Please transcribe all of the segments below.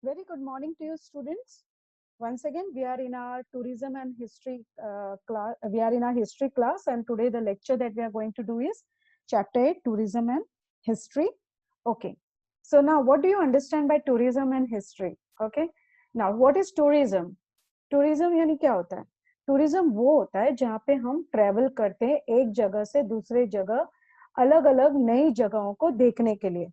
Very good morning to you, students. Once again, we are in our tourism and history class. We are in our history class, and today the lecture that we are going to do is chapter 8, tourism and history. Okay. So now, what do you understand by tourism and history? Okay. Now, what is tourism? Tourism यानी क्या होता है? Tourism वो होता है जहाँ पे हम ट्रेवल करते हैं एक जगह से दूसरे जगह, अलग अलग नई जगहों को देखने के लिए,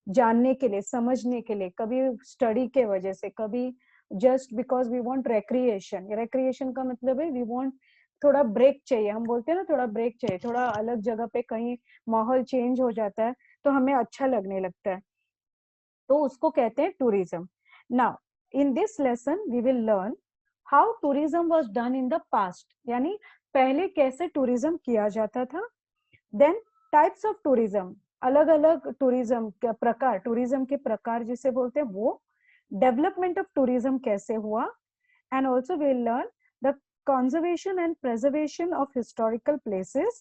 जानने के लिए, समझने के लिए, कभी स्टडी के वजह से, कभी जस्ट बिकॉज वी वांट रेक्रिएशन। रेक्रिएशन का मतलब है वी वांट थोड़ा ब्रेक चाहिए, हम बोलते हैं ना थोड़ा ब्रेक चाहिए, थोड़ा अलग जगह पे कहीं माहौल चेंज हो जाता है तो हमें अच्छा लगने लगता है, तो उसको कहते हैं tourism. Now in this lesson we will learn how tourism was done in the past, यानी पहले कैसे टूरिज्म किया जाता था। देन टाइप्स ऑफ टूरिज्म, अलग अलग टूरिज्म के प्रकार, टूरिज्म के प्रकार जिसे बोलते हैं वो। डेवलपमेंट ऑफ टूरिज्म कैसे हुआ, and also we learn the conservation and preservation of historical places,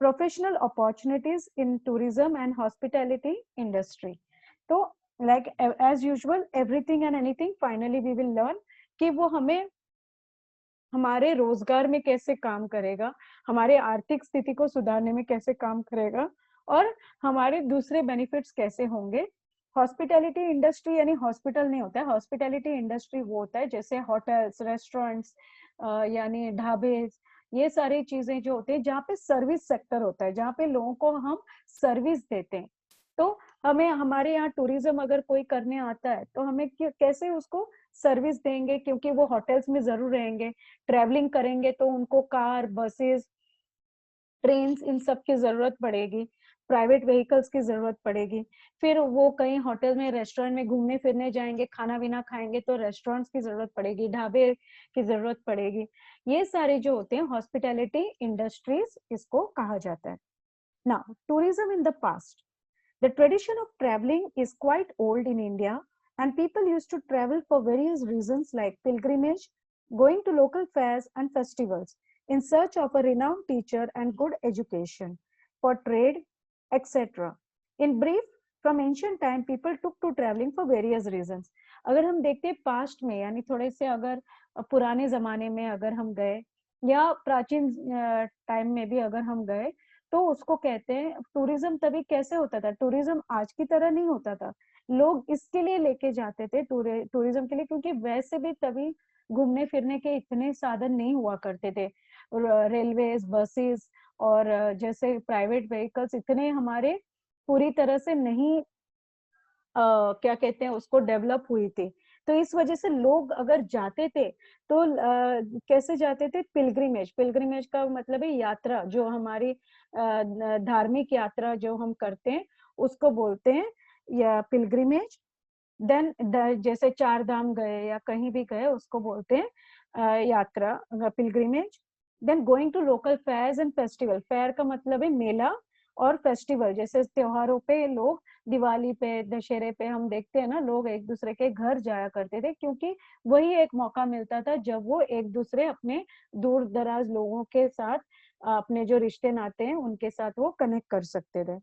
professional opportunities in tourism and hospitality industry. तो like as usual everything and anything finally we will learn कि वो हमें हमारे रोजगार में कैसे काम करेगा, हमारे आर्थिक स्थिति को सुधारने में कैसे काम करेगा, और हमारे दूसरे बेनिफिट्स कैसे होंगे। हॉस्पिटैलिटी इंडस्ट्री यानी हॉस्पिटल नहीं होता है, हॉस्पिटैलिटी इंडस्ट्री वो होता है जैसे होटल्स, रेस्टोरेंट्स, यानी ढाबे, ये सारी चीजें जो होते हैं जहाँ पे सर्विस सेक्टर होता है, जहाँ पे लोगों को हम सर्विस देते हैं। तो हमें हमारे यहाँ टूरिज्म अगर कोई करने आता है तो हमें कैसे उसको सर्विस देंगे, क्योंकि वो होटल्स में जरूर रहेंगे, ट्रैवलिंग करेंगे तो उनको कार, बसेस, ट्रेन, इन सब की जरूरत पड़ेगी, प्राइवेट व्हीकल्स की जरूरत पड़ेगी। फिर वो कहीं होटल में, रेस्टोरेंट में घूमने फिरने जाएंगे, खाना पीना खाएंगे तो रेस्टोरेंट्स की जरूरत पड़ेगी, ढाबे की जरूरत पड़ेगी। ये सारे जो होते हैं हॉस्पिटैलिटी इंडस्ट्रीज, इसको कहा जाता है। Now tourism in the past, the tradition of traveling is quite old in India, and people used to travel for various reasons like pilgrimage, going to local fairs and festivals in search of a renowned teacher and good education, for trade, etc. In brief, from ancient time, people took to traveling for various reasons. अगर हम देखते हैं past में, यानी थोड़े से अगर पुराने जमाने में अगर हम गए, या प्राचीन टाइम में भी अगर हम गए, तो उसको कहते हैं टूरिज्म। तभी कैसे होता था, टूरिज्म आज की तरह नहीं होता था, लोग इसके लिए लेके जाते थे टूरिज्म के लिए, क्योंकि वैसे भी तभी घूमने फिरने के इतने साधन नहीं हुआ करते थे, रेलवेज, बसेस और जैसे प्राइवेट व्हीकल्स इतने हमारे पूरी तरह से नहीं क्या कहते हैं उसको डेवलप हुई थी। तो इस वजह से लोग अगर जाते थे तो कैसे जाते थे, पिलग्रिमेज। पिलग्रिमेज का मतलब है यात्रा, जो हमारी धार्मिक यात्रा जो हम करते हैं उसको बोलते हैं या पिलग्रिमेज। देन जैसे चार धाम गए या कहीं भी गए उसको बोलते हैं यात्रा, pilgrimage. Then going to local fairs and festival, fair का मतलब है मेला, और फेस्टिवल जैसे त्योहारों पे लोग, दिवाली पे, दशहरे पे हम देखते हैं ना लोग एक दूसरे के घर जाया करते थे, क्योंकि वही एक मौका मिलता था जब वो एक दूसरे अपने दूर दराज लोगों के साथ, अपने जो रिश्ते नाते हैं उनके साथ वो कनेक्ट कर सकते थे।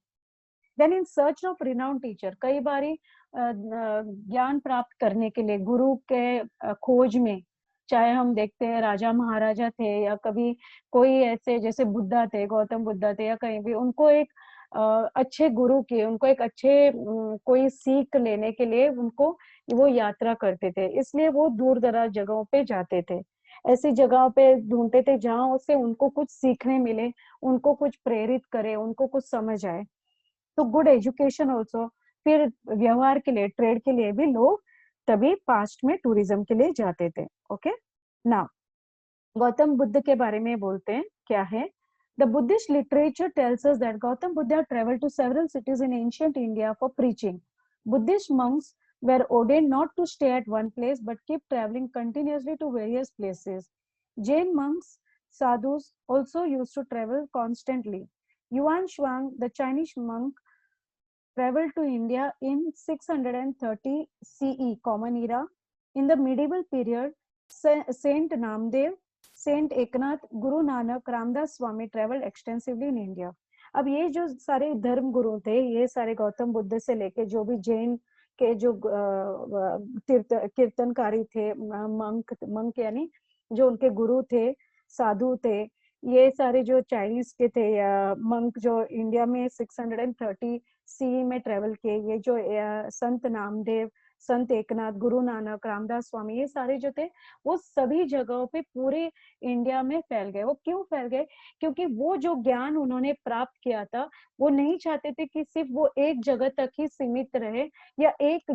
Then in search of renowned teacher, कई बारी ज्ञान प्राप्त करने के लिए गुरु के खोज में, चाहे हम देखते हैं राजा महाराजा थे या कभी कोई ऐसे जैसे बुद्धा थे, गौतम बुद्धा थे, या कहीं भी उनको एक अच्छे गुरु की, उनको एक अच्छे कोई सीख लेने के लिए उनको वो यात्रा करते थे, इसलिए वो दूर दराज जगहों पे जाते थे, ऐसी जगहों पे ढूंढते थे जहां से उनको कुछ सीखने मिले, उनको कुछ प्रेरित करे, उनको कुछ समझ आए। तो गुड एजुकेशन ऑल्सो, फिर व्यवहार के लिए, ट्रेड के लिए भी लोग तभी पास्ट में टूरिज्म के लिए जाते थे। ओके, नाउ गौतम बुद्ध के बारे में बोलते हैं क्या है। The Buddhist literature tells us that Gautam Buddha travelled to several cities in ancient India for preaching. Buddhist monks were ordained not to stay at one place but keep traveling continuously to various places. Jain monks, sadhus, also used to travel constantly. Yuan Shuang, the Chinese monk, traveled to India in 630 CE, Common Era. In the medieval period, Saint Namdev, Saint Eknath, Guru Nanak, Ramdas Swami traveled extensively in India. अब ये जो सारे धर्म गुरु थे, ये सारे गौतम बुद्ध से लेके जो भी जैन के जो कीर्तनकारी थे, मंक यानी जो उनके गुरु थे, साधु थे, ये सारे जो चाइनीज के थे या मंक जो इंडिया में 630 सी में ट्रेवल किए, ये जो संत नामदेव, संत एकनाथ, गुरु नानक, रामदास स्वामी, ये सारे जो थे वो सभी जगहों पे पूरे इंडिया में फैल गए। वो क्यों फैल गए? क्योंकि वो जो ज्ञान उन्होंने प्राप्त किया था, वो नहीं चाहते थे कि सिर्फ वो एक जगह तक ही सीमित रहे या एक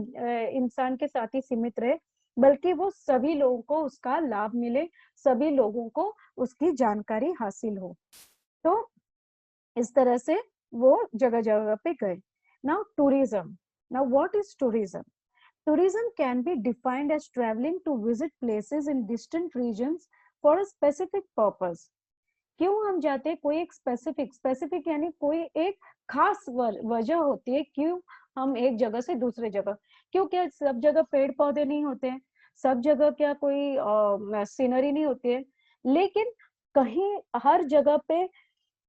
इंसान के साथ ही सीमित रहे, बल्कि वो सभी लोगों को उसका लाभ मिले, सभी लोगों को उसकी जानकारी हासिल हो। तो इस तरह से वो जगह जगह पे गए। Now tourism, now what is tourism? Tourism can be defined as traveling to visit places in distant regions for a specific purpose. क्यों हम जाते हैं? कोई एक स्पेसिफिक यानी कोई एक खास वजह होती है क्यों हम एक जगह से दूसरे जगह। क्यों? क्या सब जगह पेड़ पौधे नहीं होते हैं? सब जगह क्या कोई सीनरी नहीं होती है? लेकिन कहीं हर जगह पे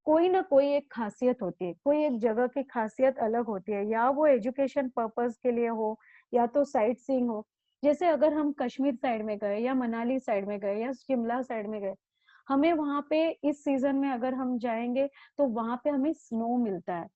कोई ना कोई एक खासियत होती है, कोई एक जगह की खासियत अलग होती है, या वो एजुकेशन पर्पस के लिए हो या तो साइट सीइंग हो। जैसे अगर हम कश्मीर साइड में गए या मनाली साइड में गए या शिमला साइड में गए, हमें वहां पे इस सीजन में अगर हम जाएंगे तो वहां पे हमें स्नो मिलता है,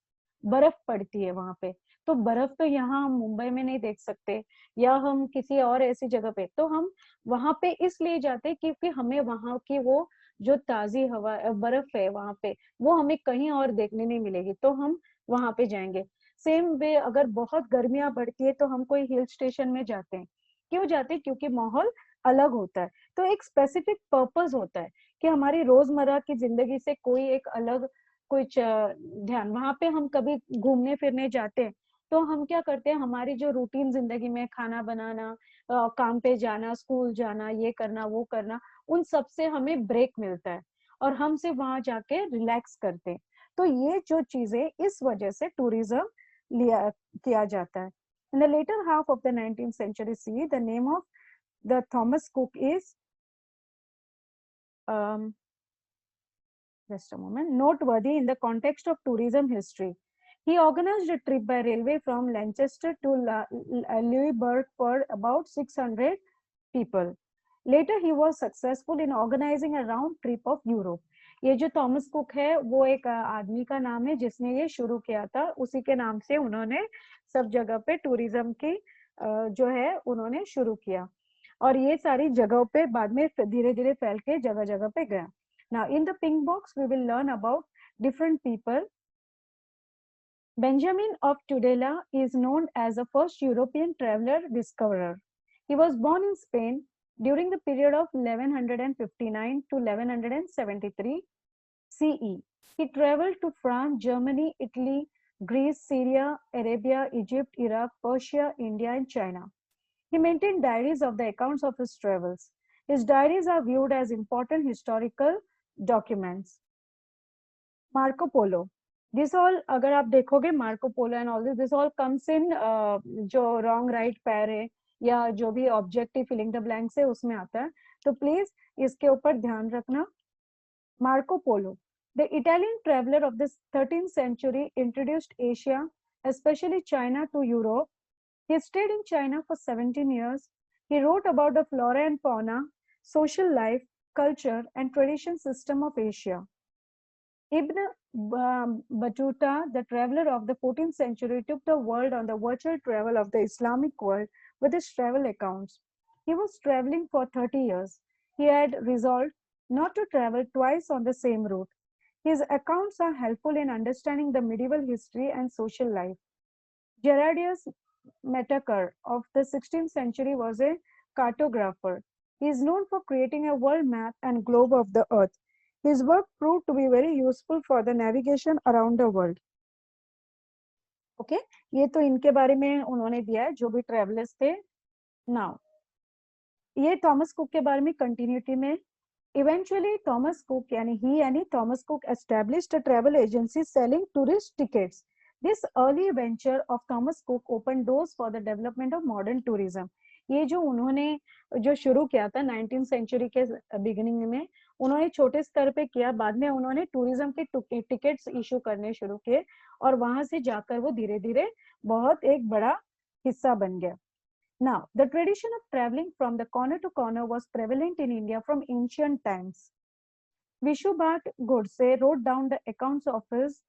बर्फ पड़ती है वहां पे। तो बर्फ तो यहाँ हम मुंबई में नहीं देख सकते या हम किसी और ऐसी जगह पे, तो हम वहां पे इसलिए जाते क्योंकि हमें वहां की वो जो ताजी हवा बर्फ है वहां पे, वो हमें कहीं और देखने नहीं मिलेगी, तो हम वहां पे जाएंगे। सेम वे अगर बहुत गर्मियां बढ़ती है तो हम कोई हिल स्टेशन में जाते हैं। क्यों जाते हैं? क्योंकि माहौल अलग होता है। तो एक स्पेसिफिक पर्पस होता है कि हमारी रोजमर्रा की जिंदगी से कोई एक अलग कुछ ध्यान, वहां पे हम कभी घूमने फिरने जाते हैं तो हम क्या करते हैं, हमारी जो रूटीन जिंदगी में खाना बनाना, काम पे जाना, स्कूल जाना, ये करना वो करना, उन सब से हमें ब्रेक मिलता है और हम सिर्फ वहां जाके रिलैक्स करते हैं। तो ये जो चीजें, इस वजह से टूरिज्म लिया किया जाता है। In the later half of the 19th century CE, the name of the Thomas Cook is just a moment, noteworthy in the context of tourism history. He organized a trip by railway from Lancaster to Louisburg for about 600 people. Later, he was successful in organizing a round trip of Europe. ये जो Thomas cook है वो एक आदमी का नाम है जिसने ये शुरू किया था, उसी के नाम से उन्होंने सब जगह पे टूरिज्म की जो है उन्होंने शुरू किया और ये सारी जगहों पे बाद में धीरे धीरे फैल के जगह जगह पे गया। Now in the pink box we will learn about different people. Benjamin of Tudela is known as the first European traveler discoverer. He was born in Spain during the period of 1159 to 1173 CE. He traveled to France, Germany, Italy, Greece, Syria, Arabia, Egypt, Iraq, Persia, India, and China. He maintained diaries of the accounts of his travels. His diaries are viewed as important historical documents. Marco Polo. This all, अगर आप देखोगे Marco Polo and all this all comes in जो wrong right pair है या जो भी objective filling the blanks है उसमें आता है, तो please इसके ऊपर ध्यान रखना। Marco Polo, the Italian traveler of the 13th century, introduced Asia, especially China, to Europe. He stayed in China for 17 years. He wrote about the flora and fauna, social life, culture, and tradition system of Asia. Ibn Battuta, the traveler of the 14th century, took the world on the virtual travel of the Islamic world with his travel accounts. He was traveling for 30 years. He had resolved not to travel twice on the same route. His accounts are helpful in understanding the medieval history and social life. Gerardius Metaker of the 16th century was a cartographer. He is known for creating a world map and globe of the earth. His work proved to be very useful for the navigation around the world. Okay, ये तो इनके बारे में उन्होंने दिया है जो भी ट्रेवलर्स थे। Now, ये थॉमस कुक के बारे में कंटिन्यूटी में, eventually Thomas Cook यानी Thomas Cook established a travel agency selling tourist tickets. This early venture of Thomas Cook opened doors for the development of modern tourism. ये जो उन्होंने जो शुरू किया था 19th सेंचुरी के बिगिनिंग में, उन्होंने छोटे स्तर पे किया, बाद में उन्होंने टूरिज्म के टिकट्स इशू करने शुरू किए और वहां से जाकर वो धीरे धीरे बहुत एक बड़ा हिस्सा बन गया। Now, the tradition of traveling from the corner to corner was prevalent in India from ancient times. Vishubhat Godse wrote down the accounts of his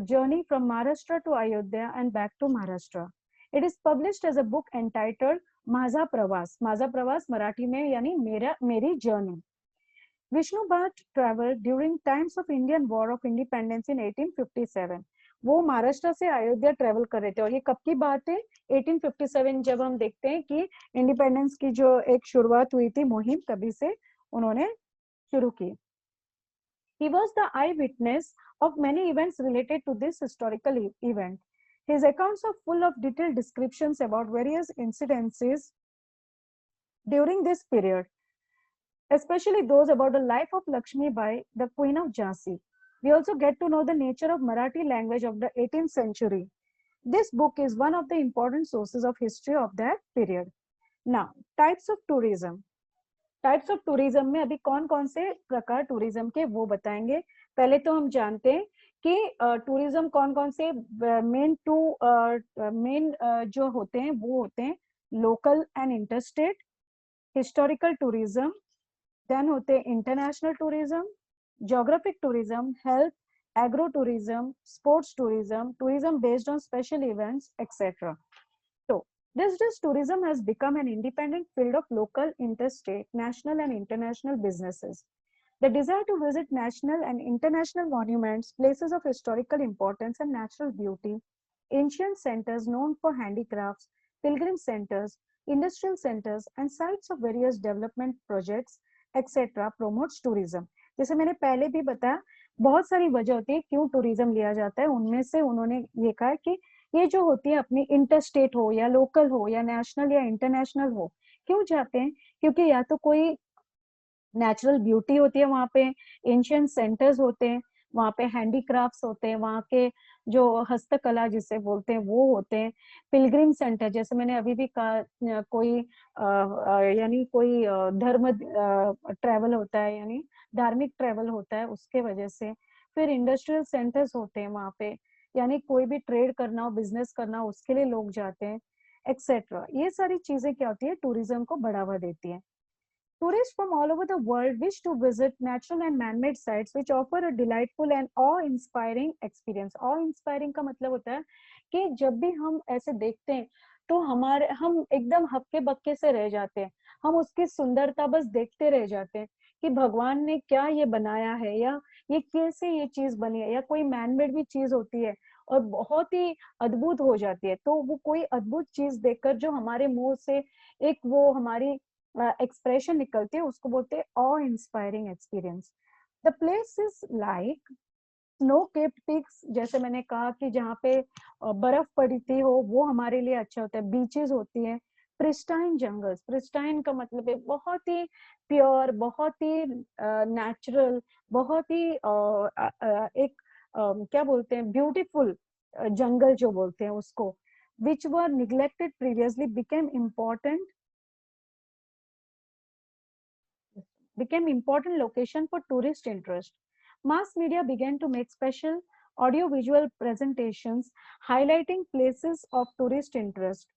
journey from Maharashtra to Ayodhya and back to Maharashtra. It is published as a book entitled Maza Pravas. Maza Pravas Marathi में यानी मेरी journey. Vishnu Bhatt traveled during times of Indian War of Independence in 1857. वो महाराष्ट्र से Ayodhya travel कर रहे थे और ये कब की बात है 1857 जब हम देखते हैं कि इंडिपेंडेंस की जो एक शुरुआत हुई थी मुहिम तभी से उन्होंने शुरू की. He was the eyewitness of many events related to this historical event. His accounts are full of detailed descriptions about various incidences during this period, especially those about the life of Lakshmi Bai, the Queen of Jhansi. We also get to know the nature of Marathi language of the 18th century. This book is one of the important sources of history of that period. Now, types of tourism. Types of tourism में अभी कौन कौन से प्रकार tourism के वो बताएंगे. पहले तो हम जानते हैं कि टूरिज्म कौन कौन से मेन जो होते हैं वो होते हैं local and interstate, historical tourism, then होते हैं international tourism, geographic tourism, health, agro tourism, sports tourism, tourism based on special events etcetera. This tourism has become an independent field of local, interstate, national and international businesses. The desire to visit national and international monuments, places of historical importance and natural beauty, ancient centers known for handicrafts, pilgrim centers, industrial centers and sites of various development projects, etc. promotes tourism. जैसे मैंने पहले भी बताया बहुत सारी वजह होती है क्यों टूरिज्म लिया जाता है. उनमें से उन्होंने ये कहा कि ये जो होती है अपनी इंटरस्टेट हो या लोकल हो या नेशनल या इंटरनेशनल हो, क्यों जाते हैं? क्योंकि या तो कोई नेचुरल ब्यूटी होती है वहां पे, एंशिएंट सेंटर्स होते हैं वहां पे, हैंडीक्राफ्ट्स होते हैं वहां के, जो हस्तकला जिसे बोलते हैं वो होते हैं, पिलग्रिम सेंटर जैसे मैंने अभी भी कहा कोई यानी कोई धर्म ट्रेवल होता है यानी धार्मिक ट्रेवल होता है उसके वजह से. फिर इंडस्ट्रियल सेंटर्स होते हैं वहां पे, यानी कोई भी ट्रेड करना हो, बिजनेस करना हो, उसके लिए लोग जाते हैं एक्सेट्रा. ये सारी चीजें क्या होती है टूरिज्म को बढ़ावा देती हैं. Tourists from all over the world wish to visit natural and man-made sites which offer a delightful and awe-inspiring experience. Awe-inspiring का मतलब होता है कि जब भी हम ऐसे देखते हैं तो हम एकदम हक्के बक्के से रह जाते हैं, हम उसकी सुंदरता बस देखते रह जाते हैं कि भगवान ने क्या ये बनाया है या ये कैसे ये चीज बनी है, या कोई मैनमेड भी चीज होती है और बहुत ही अद्भुत हो जाती है. तो वो कोई अद्भुत चीज देखकर जो हमारे मुंह से एक वो हमारी एक्सप्रेशन निकलती है उसको बोलते हैं ऑ inspiring experience. The place is like snow capped peaks, जैसे मैंने कहा कि जहाँ पे बर्फ पड़ती हो वो हमारे लिए अच्छा होता है. बीचेस होती है, प्रिस्टाइन जंगल्स, प्रिस्टाइन का मतलब है बहुत ही प्योर, बहुत ही नेचुरल, बहुत ही एक क्या बोलते हैं ब्यूटीफुल जंगल जो बोलते हैं उसको, which were neglected previously became important location for tourist interest. Mass media began to make special audio-visual presentations highlighting places of tourist interest.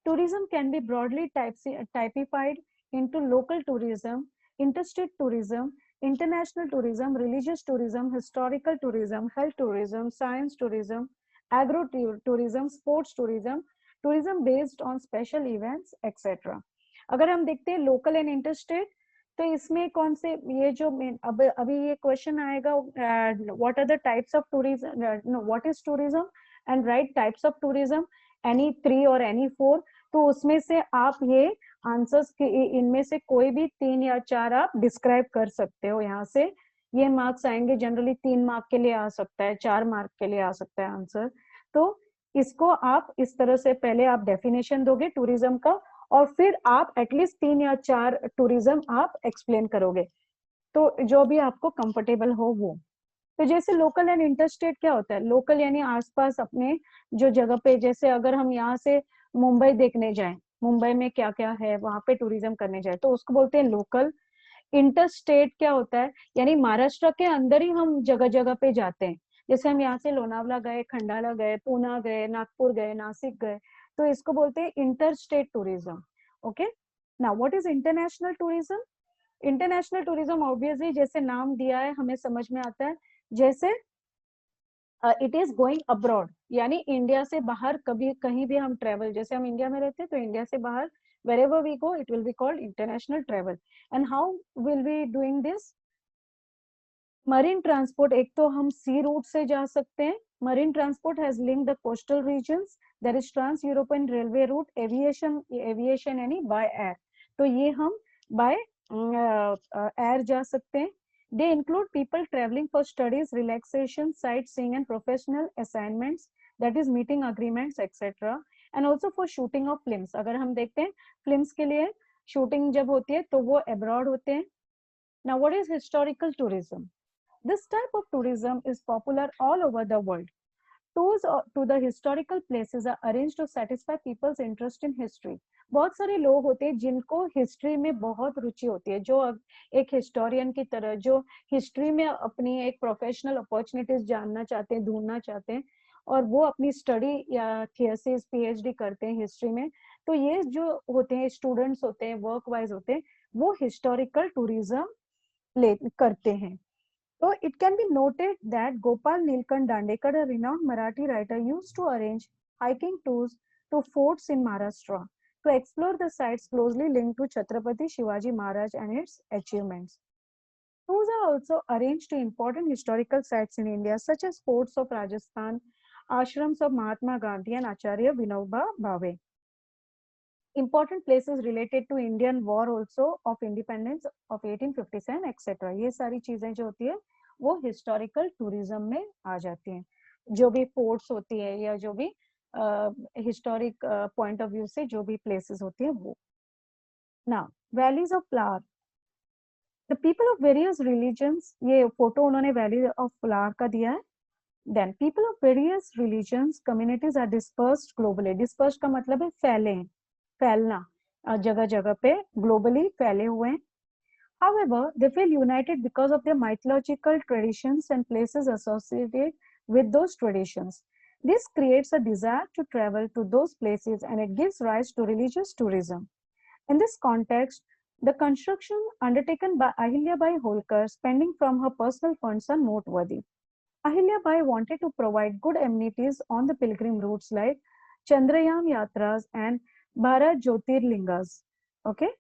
Tourism can be broadly typified into local tourism, interstate tourism, international tourism, religious tourism, historical tourism, health tourism, science tourism, agro tourism, sports tourism, tourism based on special events, etc. अगर हम देखते हैं local and interstate तो इसमें कौन से ये जो अब अभी ये क्वेश्चन आएगा what are the types of tourism, what is tourism and write types of tourism, any 3 और एनी 4. तो उसमें से आप ये आंसर्स इनमें से कोई भी 3 या 4 आप डिस्क्राइब कर सकते हो. यहाँ से ये मार्क्स आएंगे, जनरली 3 मार्क के लिए आ सकता है, 4 मार्क के लिए आ सकता है आंसर. तो इसको आप इस तरह से पहले आप डेफिनेशन दोगे टूरिज्म का और फिर आप एटलीस्ट 3 या 4 टूरिज्म आप एक्सप्लेन करोगे, तो जो भी आपको कंफर्टेबल हो वो. तो जैसे लोकल एंड इंटरस्टेट क्या होता है, लोकल यानी आसपास अपने जो जगह पे, जैसे अगर हम यहाँ से मुंबई देखने जाएं, मुंबई में क्या क्या है वहां पे टूरिज्म करने जाए तो उसको बोलते हैं लोकल. इंटरस्टेट क्या होता है, यानी महाराष्ट्र के अंदर ही हम जगह जगह पे जाते हैं, जैसे हम यहाँ से लोनावला गए, खंडाला गए, पूना गए, नागपुर गए, नासिक गए, तो इसको बोलते हैं inter state tourism. Okay, now what is international tourism? International tourism obviously जैसे नाम दिया है हमें समझ में आता है, जैसे इट इज गोइंग अब्रॉड, यानी इंडिया से बाहर कभी कहीं भी हम ट्रेवल, जैसे हम इंडिया में रहते हैं तो इंडिया से बाहर wherever we go it will be called international travel. And how will we doing this? Marine transport, एक तो हम सी रूट से जा सकते हैं, marine transport has linked the coastal regions, there is trans European railway route, aviation, aviation यानी by air, तो ये हम बाय एयर जा सकते हैं। They include people traveling for studies, relaxation, sightseeing, and professional assignments, that is meeting agreements, etc. And also for shooting of films. अगर हम देखते हैं फिल्म्स के लिए शूटिंग जब होती है तो वो अब्रॉड होते हैं। Now, what is historical tourism? This type of tourism is popular all over the world. Tours to the historical places are arranged to satisfy people's interest in history. बहुत सारे लोग होते हैं जिनको हिस्ट्री में बहुत रुचि होती है, जो एक हिस्टोरियन की तरह जो हिस्ट्री में अपनी एक प्रोफेशनल अपॉर्चुनिटीज जानना चाहते हैं, ढूंढना चाहते हैं, और वो अपनी स्टडी या थीसिस पीएचडी करते हैं हिस्ट्री में, तो ये जो होते हैं स्टूडेंट्स होते हैं, वर्क वाइज होते हैं, वो हिस्टोरिकल टूरिज्म करते हैं। So it can be noted that Gopal Nilkant Dandekar, a renowned Marathi writer, used to arrange hiking tours to forts in Maharashtra to explore the sites closely linked to Chhatrapati Shivaji Maharaj and its achievements. Tours are also arranged to important historical sites in India, such as forts of Rajasthan, ashrams of Mahatma Gandhi and Acharya Vinoba Bhave. Important places related to Indian war also of independence of 1857 etc. ये सारी चीजें जो होती है वो historical tourism में आ जाती हैं, जो भी फोर्ट्स होती है या जो भी हिस्टोरिक पॉइंट ऑफ व्यू से जो भी प्लेसेस होती है वो। Now valleys of flower, the people of various religions, ये फोटो उन्होंने वैली ऑफ फ्लावर का दिया है। Then people of various religions communities are dispersed globally, dispersed का मतलब है फैले, फैलना, जगह जगह पे ग्लोबली फैले हुए हैं। However, they feel united because of their mythological traditions and places associated with those traditions. This creates a desire to travel to those places and it gives rise to religious tourism. In this context, the construction undertaken by Ahilya Bai Holkar, spending from her personal funds, are noteworthy. Ahilya Bai wanted to provide good amenities on the pilgrim routes like Chandrayaan Yatras and Bharat Jyotirlingas. Okay?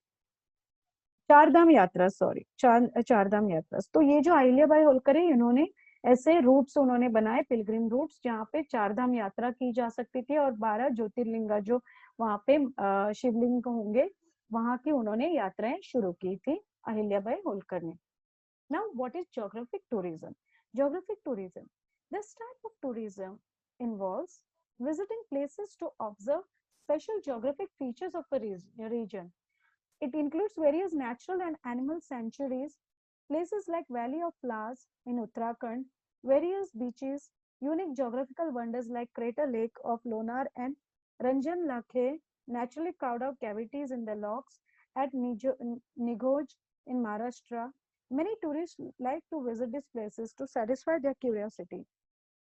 Chardham यात्रा, sorry Chardham यात्रा। तो ये जो अहिल्या बाई होलकर है, इन्होंने ऐसे roots उन्होंने बनाए, पिलग्रिम रूट्स, जहाँ पे चारधाम यात्रा की जा सकती थी और 12 ज्योतिर्लिंगा जो वहाँ पे शिवलिंग होंगे वहाँ की उन्होंने यात्राएं शुरू की थी अहिल्या बाई होलकर ने। Now what is geographic tourism? Geographic tourism, this type of tourism involves visiting places to observe special geographic features of a region. It includes various natural and animal sanctuaries, places like Valley of Flowers in Uttarakhand, various beaches, unique geographical wonders like Crater Lake of Lonar and Ranjan Lakhe, naturally carved out cavities in the rocks at Nigoj in Maharashtra. Many tourists like to visit these places to satisfy their curiosity.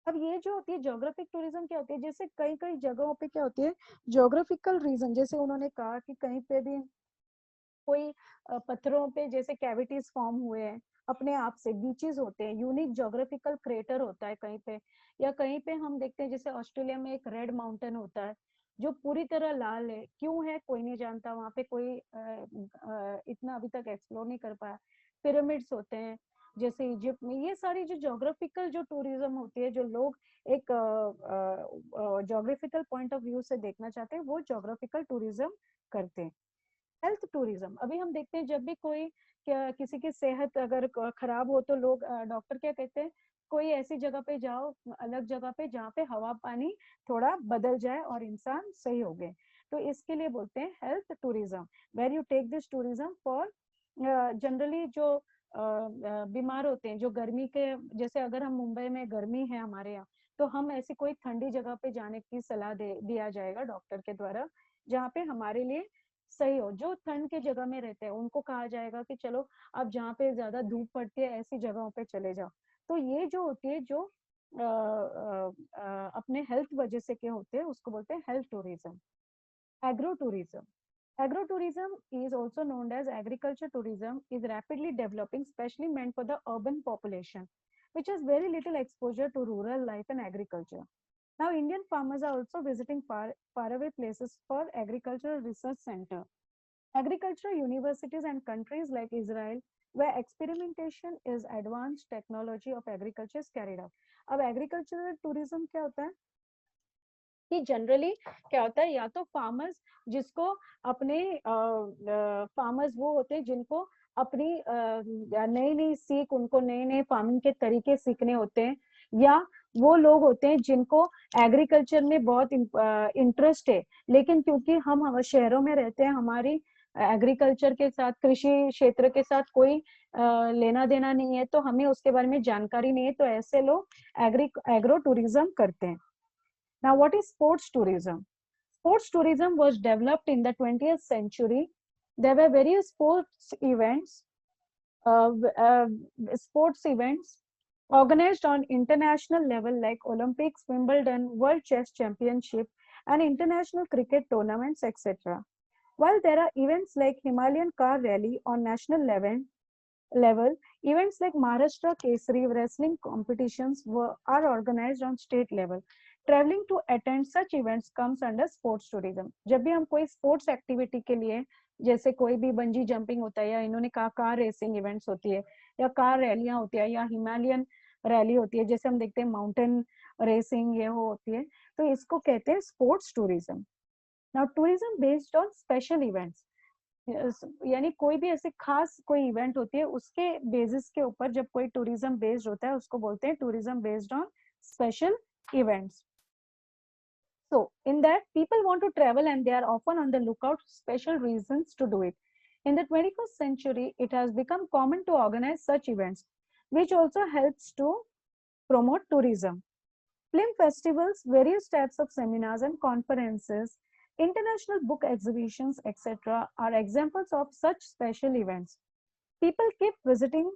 अब ये जो होती है geographic tourism क्या होती है, जैसे कई कई जगहों पे क्या होती है ज्योग्राफिकल रीजन, जैसे उन्होंने कहा कि कहीं पे भी कोई पत्थरों पे जैसे कैविटीज फॉर्म हुए हैं अपने आप से, बीचेस होते हैं, यूनिक ज्योग्राफिकल क्रेटर होता है कहीं पे, या कहीं पे हम देखते हैं जैसे ऑस्ट्रेलिया में एक रेड माउंटेन होता है जो पूरी तरह लाल है, क्यों है कोई नहीं जानता, वहां पे कोई इतना अभी तक एक्सप्लोर नहीं कर पाया। पिरामिड्स होते हैं जैसे इजिप्ट में, ये सारी जो ज्योग्राफिकल जो टूरिज्म होती है, जो लोग एक ज्योग्राफिकल पॉइंट ऑफ व्यू से देखना चाहते हैं, वो ज्योग्राफिकल टूरिज्म करते हैं। हेल्थ टूरिज्म, अभी हम देखते हैं जब भी कोई किसी की सेहत अगर खराब हो तो लोग डॉक्टर क्या कहते हैं, कोई ऐसी जगह पे जाओ, अलग जगह पे जहाँ पे हवा पानी थोड़ा बदल जाए और इंसान सही हो गए, तो इसके लिए बोलते हैं health tourism, where you take this tourism for generally जो बीमार होते हैं, जो गर्मी के, जैसे अगर हम मुंबई में गर्मी है हमारे यहाँ, तो हम ऐसी कोई ठंडी जगह पे जाने की सलाह दिया जाएगा डॉक्टर के द्वारा, जहाँ पे हमारे लिए सही हो। जो ठंड के जगह में रहते हैं उनको कहा जाएगा कि चलो आप जहाँ पे ज्यादा धूप पड़ती है ऐसी जगहों पे चले जाओ। तो ये जो होती है जो अपने हेल्थ वजह से क्या होते हैं उसको बोलते हैं health tourism. Agrotourism. Agrotourism is also known as agriculture tourism, is rapidly developing, specially meant for the urban population, which has very little exposure to rural life and agriculture. Now, Indian farmers are also visiting faraway places for agricultural research center, agricultural universities and countries like Israel, where experimentation is advanced technology of agriculture is carried out. अब agricultural tourism क्या होता है कि generally क्या होता है, या तो फार्मर्स जिसको अपने फार्मर्स वो होते हैं जिनको अपनी नई नई सीख, उनको नए नए फार्मिंग के तरीके सीखने होते हैं, या वो लोग होते हैं जिनको एग्रीकल्चर में बहुत इंटरेस्ट है, लेकिन क्योंकि हम शहरों में रहते हैं, हमारी एग्रीकल्चर के साथ, कृषि क्षेत्र के साथ कोई लेना देना नहीं है, तो हमें उसके बारे में जानकारी नहीं है, तो ऐसे लोग एग्रो टूरिज्म करते हैं. Now, what is sports tourism? Sports tourism was developed in the 20th century. There were various uh, uh, sports events organized on international level like Olympics, Wimbledon, World Chess Championship, and international cricket tournaments, etc. While there are events like Himalayan Car Rally on national level, events like Maharashtra Kesari wrestling competitions are organized on state level. Traveling to attend such events comes under sports tourism. जब भी हम कोई sports activity के लिए, जैसे कोई भी bungee jumping होता है, या इन्होंने कहा कार रेसिंग इवेंट्स होती है, या कार रैलियां होती है, या हिमालयन रैली होती है, जैसे हम देखते हैं माउंटेन रेसिंग ये हो होती है, तो इसको कहते हैं sports tourism. Now tourism based on special events, यानी कोई भी ऐसे खास कोई इवेंट होती है, उसके बेसिस के ऊपर जब कोई टूरिज्म बेस्ड होता है, उसको बोलते हैं tourism based on special events. So in that, people want to travel and they are often on the lookout for special reasons to do it. In the 21st century, it has become common to organize such events, which also helps to promote tourism. Film festivals, various types of seminars and conferences, international book exhibitions, etc. are examples of such special events. People keep visiting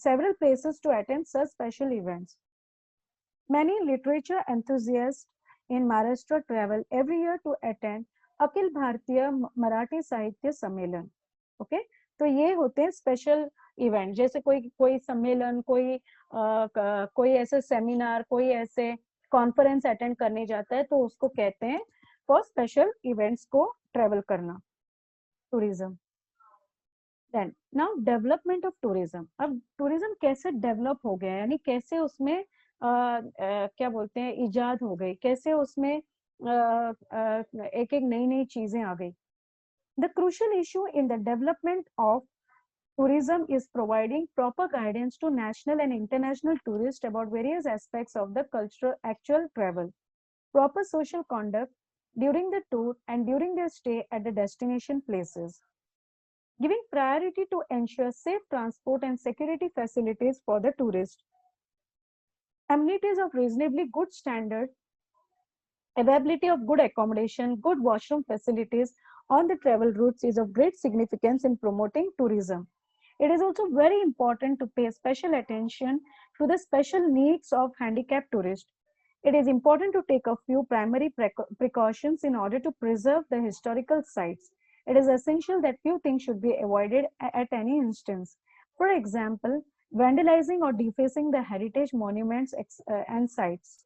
several places to attend such special events. Many literature enthusiasts in Maharashtra travel every year to attend Akhil Bharatiya Marathi साहित्य सम्मेलन. Okay, तो ये होते हैं special event, जैसे कोई कोई सम्मेलन, कोई ऐसे सेमिनार, कोई ऐसे कॉन्फ्रेंस अटेंड करने जाता है, तो उसको कहते हैं फॉर स्पेशल इवेंट्स को ट्रेवल करना, tourism. Then now development of tourism. अब टूरिज्म कैसे डेवलप हो गया, यानी कैसे उसमें क्या बोलते हैं इजाद हो गई, कैसे उसमें एक एक नई नई चीजें आ गई. The crucial issue in the development of tourism is providing proper guidance to national and international tourists about various aspects of the cultural actual travel, proper social conduct during the tour and during their stay at the destination places, giving priority to ensure safe transport and security facilities for the tourist, amenities of reasonably good standard, availability of good accommodation, good washroom facilities on the travel routes is of great significance in promoting tourism. It is also very important to pay special attention to the special needs of handicapped tourists. It is important to take a few primary precautions in order to preserve the historical sites. It is essential that few things should be avoided at any instance. For example, vandalizing or defacing the heritage monuments and sites.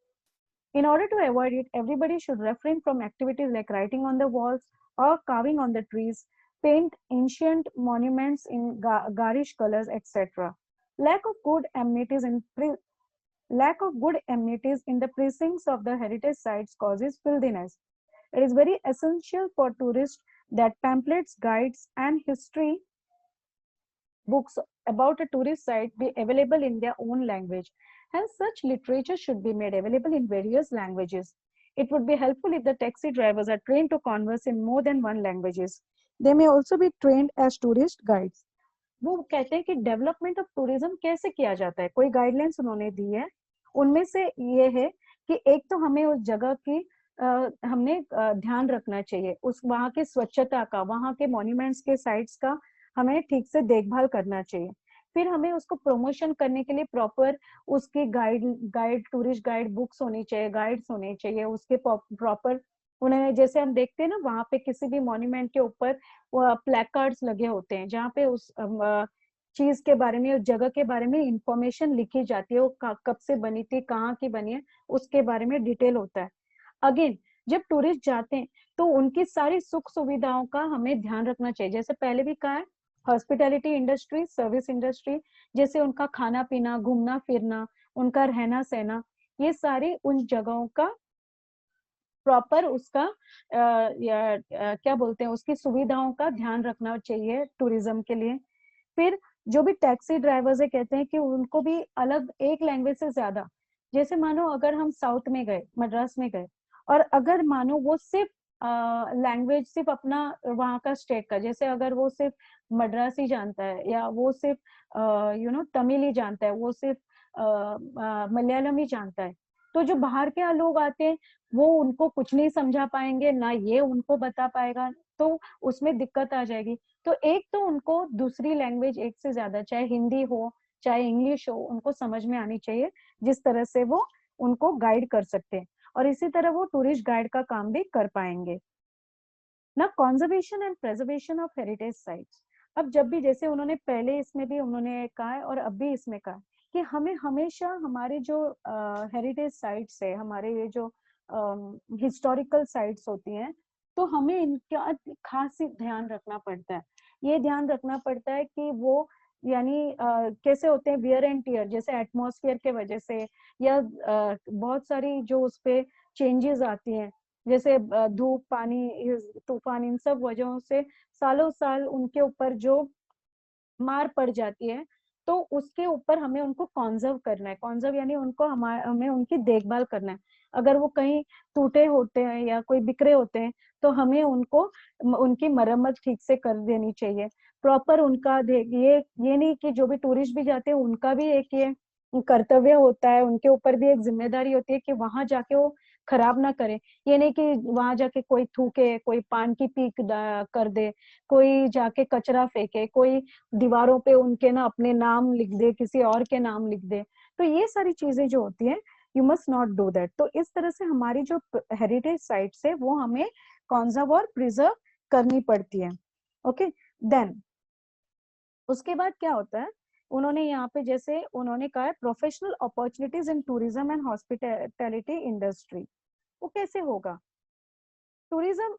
In order to avoid it, everybody should refrain from activities like writing on the walls or carving on the trees, paint ancient monuments in garish colors, etc. Lack of good amenities in the precincts of the heritage sites causes filthiness. It is very essential for tourists that pamphlets, guides, and history books about a tourist site be available in their own language. Hence, such literature should be made available in various languages. It would be helpful if the taxi drivers are trained to converse in more than one languages. They may also be trained as tourist guides. वो कहते हैं कि development of tourism कैसे किया जाता है, कोई guidelines उन्होंने दी है, उनमें से ये है कि एक तो हमें उस जगह की हमने ध्यान रखना चाहिए, उस वहाँ की स्वच्छता का, वहाँ के मॉन्यूमेंट्स के साइट्स का हमें ठीक से देखभाल करना चाहिए. फिर हमें उसको प्रमोशन करने के लिए प्रॉपर उसकी गाइड टूरिस्ट गाइड बुक्स होनी चाहिए, गाइड्स होने चाहिए, उसके प्रॉपर उन्हें, जैसे हम देखते हैं ना वहां पे किसी भी मॉन्यूमेंट के ऊपर प्लेकार्ड्स लगे होते हैं जहाँ पे उस चीज के बारे में, उस जगह के बारे में इंफॉर्मेशन लिखी जाती है, वो कब से बनी थी, कहाँ की बनी है, उसके बारे में डिटेल होता है। अगेन जब टूरिस्ट जाते हैं तो उनकी सारी सुख सुविधाओं का हमें ध्यान रखना चाहिए। जैसे पहले भी कहा है, हॉस्पिटैलिटी इंडस्ट्री, सर्विस इंडस्ट्री, जैसे उनका खाना पीना, घूमना फिरना, उनका रहना सहना, ये सारी उन जगहों का प्रॉपर उसका क्या बोलते हैं, उसकी सुविधाओं का ध्यान रखना चाहिए टूरिज्म के लिए। फिर जो भी टैक्सी ड्राइवर्स है, कहते हैं कि उनको भी अलग एक लैंग्वेज से ज्यादा, जैसे मानो अगर हम साउथ में गए, मद्रास में गए, और अगर मानो वो सिर्फ लैंग्वेज सिर्फ अपना वहाँ का स्टेट का, जैसे अगर वो सिर्फ मद्रासी जानता है, या वो सिर्फ तमिल ही जानता है, वो सिर्फ मलयालम ही जानता है, तो जो बाहर के लोग आते हैं वो उनको कुछ नहीं समझा पाएंगे, ना ये उनको बता पाएगा, तो उसमें दिक्कत आ जाएगी। तो एक तो उनको दूसरी लैंग्वेज एक से ज्यादा, चाहे हिंदी हो चाहे इंग्लिश हो, उनको समझ में आनी चाहिए, जिस तरह से वो उनको गाइड कर सकते हैं, और इसी तरह वो टूरिस्ट गाइड का काम भी कर पाएंगे ना। Conservation and preservation of heritage sites. अब जब भी, जैसे उन्होंने पहले इसमें भी उन्होंने कहा है और अब भी इसमें कहा कि हमें हमेशा हमारे जो हेरिटेज साइट्स है, हमारे ये जो हिस्टोरिकल साइट्स होती हैं, तो हमें इनका खास ध्यान रखना पड़ता है। ये ध्यान रखना पड़ता है कि वो यानी कैसे होते हैं, वियर एंड टियर, जैसे एटमॉस्फेयर के वजह से, या बहुत सारी जो उस पे चेंजेस आती हैं, जैसे धूप, पानी, तूफान, इन सब वजहों से सालों साल उनके ऊपर जो मार पड़ जाती है, तो उसके ऊपर हमें उनको कॉन्जर्व करना है। कॉन्जर्व यानी उनको हमें उनकी देखभाल करना है। अगर वो कहीं टूटे होते हैं या कोई बिखरे होते हैं, तो हमें उनको उनकी मरम्मत ठीक से कर देनी चाहिए, प्रॉपर उनका ये नहीं कि जो भी टूरिस्ट भी जाते हैं उनका भी एक ये कर्तव्य होता है, उनके ऊपर भी एक जिम्मेदारी होती है कि वहां जाके वो खराब ना करे। ये नहीं कि वहां जाके कोई थूके, कोई पान की पीक कर दे, कोई जाके कचरा फेंके, कोई दीवारों पे उनके ना अपने नाम लिख दे, किसी और के नाम लिख दे। तो ये सारी चीजें जो होती हैं, you must not do that. तो इस तरह से हमारी जो हेरिटेज साइट्स है वो हमें कॉन्जर्व और प्रिजर्व करनी पड़ती है। ओके, देन उसके बाद क्या होता है, उन्होंने यहाँ पे जैसे उन्होंने कहा है, professional opportunities in tourism and hospitality industry. वो कैसे होगा? Tourism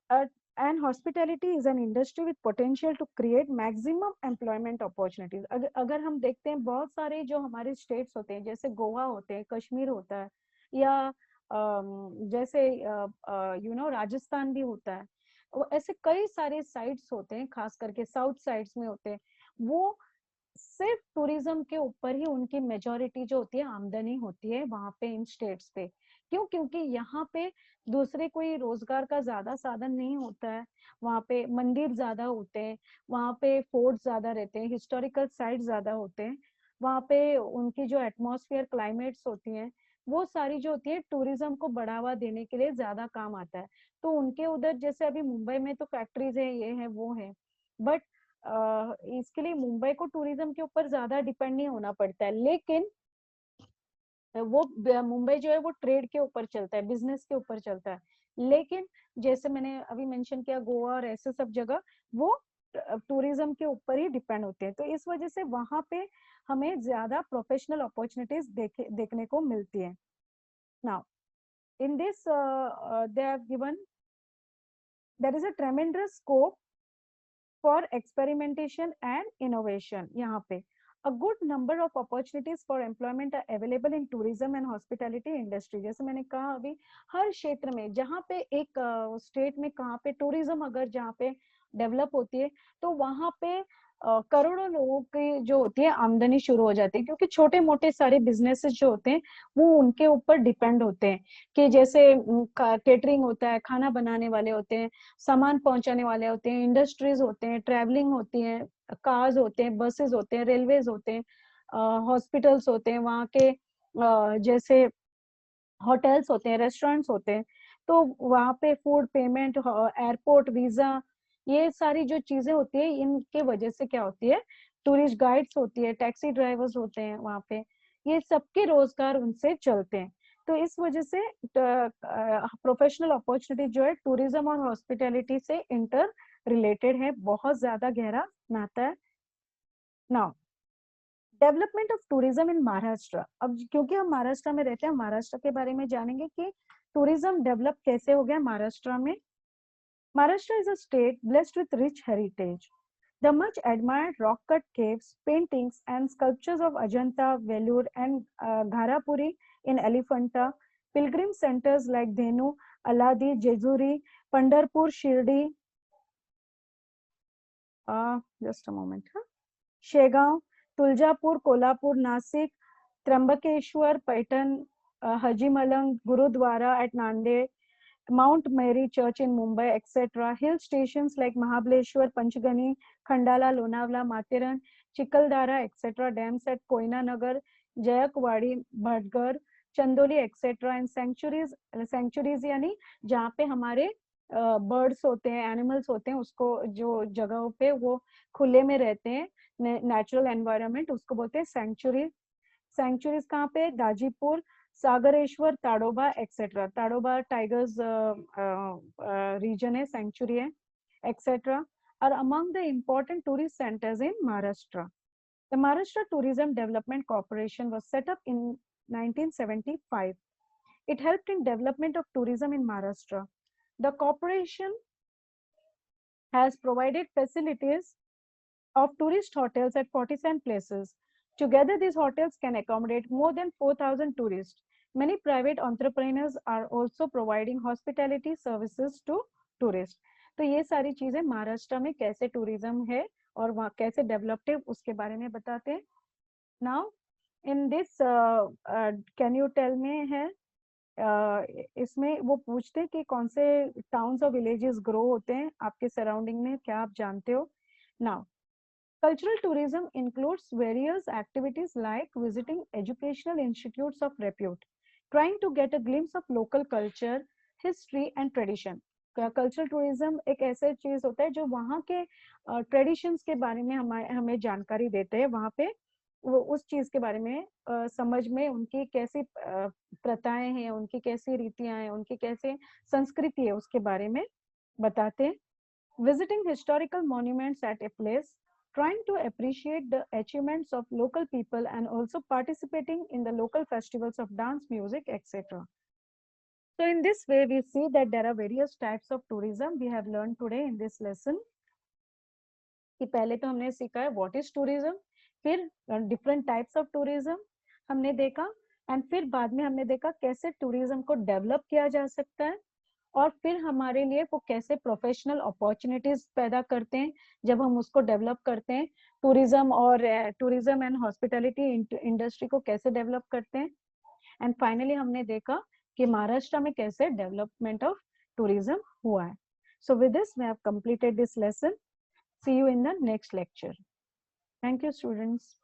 and hospitality is an industry with potential to create maximum employment opportunities. अगर हम देखते हैं, बहुत सारे जो हमारे स्टेट्स होते हैं, जैसे गोवा होते हैं, कश्मीर होता है, या जैसे राजस्थान भी होता है, वो ऐसे कई सारे साइट्स होते हैं, खास करके साउथ साइड्स में होते हैं, वो सिर्फ टूरिज्म के ऊपर ही उनकी मेजोरिटी जो होती है आमदनी होती है वहां पे, इन स्टेट्स पे। क्यों? क्योंकि यहाँ पे दूसरे कोई रोजगार का ज्यादा साधन नहीं होता है, वहां पे मंदिर ज्यादा होते हैं, वहां पे फोर्ट ज्यादा रहते हैं, हिस्टोरिकल साइट ज्यादा होते हैं, वहां पे उनकी जो एटमॉस्फेयर, क्लाइमेट्स होती हैं, वो सारी जो होती है टूरिज्म को बढ़ावा देने के लिए ज्यादा काम आता है। तो उनके उधर, जैसे अभी मुंबई में तो फैक्ट्रीज है, ये है वो है, बट इसके लिए मुंबई को टूरिज्म के ऊपर ज्यादा डिपेंड नहीं होना पड़ता है। लेकिन वो मुंबई जो है वो ट्रेड के ऊपर चलता है, बिजनेस के ऊपर चलता है। लेकिन जैसे मैंने अभी मेंशन किया, गोवा और ऐसे सब जगह वो टूरिज्म के ऊपर ही डिपेंड होते हैं। तो इस वजह से वहां पे हमें ज्यादा प्रोफेशनल अपॉर्चुनिटीज देखने को मिलती है। Now in this they have given there is a tremendous scope for experimentation and innovation. यहाँ पे a good number of opportunities for employment are available in tourism and hospitality industry. जैसे मैंने कहा, अभी हर क्षेत्र में जहाँ पे एक स्टेट में कहाँ पे टूरिज्म अगर जहाँ पे डेवलप होती है, तो वहां पे करोड़ों लोगों की जो होती है आमदनी शुरू हो जाती है, क्योंकि छोटे मोटे सारे बिजनेसेस जो होते हैं वो उनके ऊपर डिपेंड होते हैं। कि जैसे केटरिंग होता है, खाना बनाने वाले होते हैं, सामान पहुंचाने वाले होते हैं, इंडस्ट्रीज होते हैं, ट्रैवलिंग होती है, कार्स होते हैं, बसेस होते हैं, रेलवेज होते हैं, हॉस्पिटल्स होते हैं, वहाँ के जैसे होटल्स होते हैं, रेस्टोरेंट्स होते हैं। तो वहाँ पे फूड पेमेंट, एयरपोर्ट, वीजा, ये सारी जो चीजें होती है, इनके वजह से क्या होती है, टूरिस्ट गाइड्स होती है, टैक्सी ड्राइवर्स होते हैं वहाँ पे, ये सबके रोजगार उनसे चलते हैं। तो इस वजह से प्रोफेशनल अपॉर्चुनिटी जो है टूरिज्म और हॉस्पिटैलिटी से इंटर रिलेटेड है, बहुत ज्यादा गहरा नाता है। Now development of tourism in Maharashtra. अब क्योंकि हम महाराष्ट्र में रहते हैं, महाराष्ट्र के बारे में जानेंगे कि टूरिज्म डेवलप कैसे हो गया महाराष्ट्र में। Maharashtra is a state blessed with rich heritage. The much admired rock-cut caves, paintings, and sculptures of Ajanta, Vellore, and Gharapuri in Elephanta, pilgrim centers like Dhenu, Aladi, Jejuri, Pandharpur, Shirdi, just a moment, Shegaon, Tuljapur, Kolhapur, Nasik, Trambakeshwar, Paitan, Haji Malang, Gurudwara at Nanded, Mount Mary Church in Mumbai, etc. Hill stations like Mahabaleshwar, Panchgani, Khandala, Lonavala, Mathiran, Chikaldara, etc. Dams at Koina Nagar, Jayakwadi, Bhadgar, Chandoli, etc. And sanctuaries यानी जहाँ पे हमारे birds होते हैं, animals होते हैं, उसको जो जगहों पे वो खुले में रहते हैं, नेचुरल एनवायरनमेंट, उसको बोलते हैं सैंक्चुरीज। सैंक्चुरीज कहाँ पे? Dajipur, Sagareshwar, Tadoba etcetera. Tadoba tigers region है, सेंचुरी है etcetera are among the important tourist centres in Maharashtra. The Maharashtra Tourism Development Corporation was set up in 1975. It helped in development of tourism in Maharashtra. The corporation has provided facilities of tourist hotels at 47 places. Together, these hotels can accommodate more than 4,000 tourists. Many private entrepreneurs are also providing hospitality services to tourists. तो ये सारी चीजें महाराष्ट्र में कैसे tourism है और वहाँ कैसे डेवलप्ड है उसके बारे में बताते हैं। Now, in this, can you tell me है इसमें वो पूछते हैं कि कौन से टाउन्स और विलेजेस ग्रो होते हैं आपके सराउंडिंग में, क्या आप जानते हो? Now, cultural tourism includes various activities like visiting educational institutes of repute, trying to get a glimpse of local culture, history and tradition. Cultural tourism एक ऐसा चीज होता है जो वहाँ के ट्रेडिशंस के बारे में हमें जानकारी देते हैं, वहाँ पे वो उस चीज के बारे में समझ में उनकी कैसी प्रथाएं हैं, उनकी कैसी रीतियां हैं, उनकी कैसे संस्कृति है उसके बारे में बताते हैं। Visiting historical monuments at a place, trying to appreciate the achievements of local people and also participating in the local festivals of dance, music, etc. So in this way, we see that there are various types of tourism we have learned today in this lesson. कि पहले तो हमने सीखा है what is tourism, फिर different types of tourism हमने देखा, and फिर बाद में हमने देखा कैसे tourism को develop किया जा सकता है, और फिर हमारे लिए वो कैसे प्रोफेशनल अपॉर्चुनिटीज पैदा करते हैं जब हम उसको डेवलप करते हैं, टूरिज्म और टूरिज्म एंड हॉस्पिटैलिटी इंडस्ट्री को कैसे डेवलप करते हैं, एंड फाइनली हमने देखा कि महाराष्ट्र में कैसे डेवलपमेंट ऑफ टूरिज्म हुआ है। So with this we have completed this lesson. See you in the next lecture. Thank you students.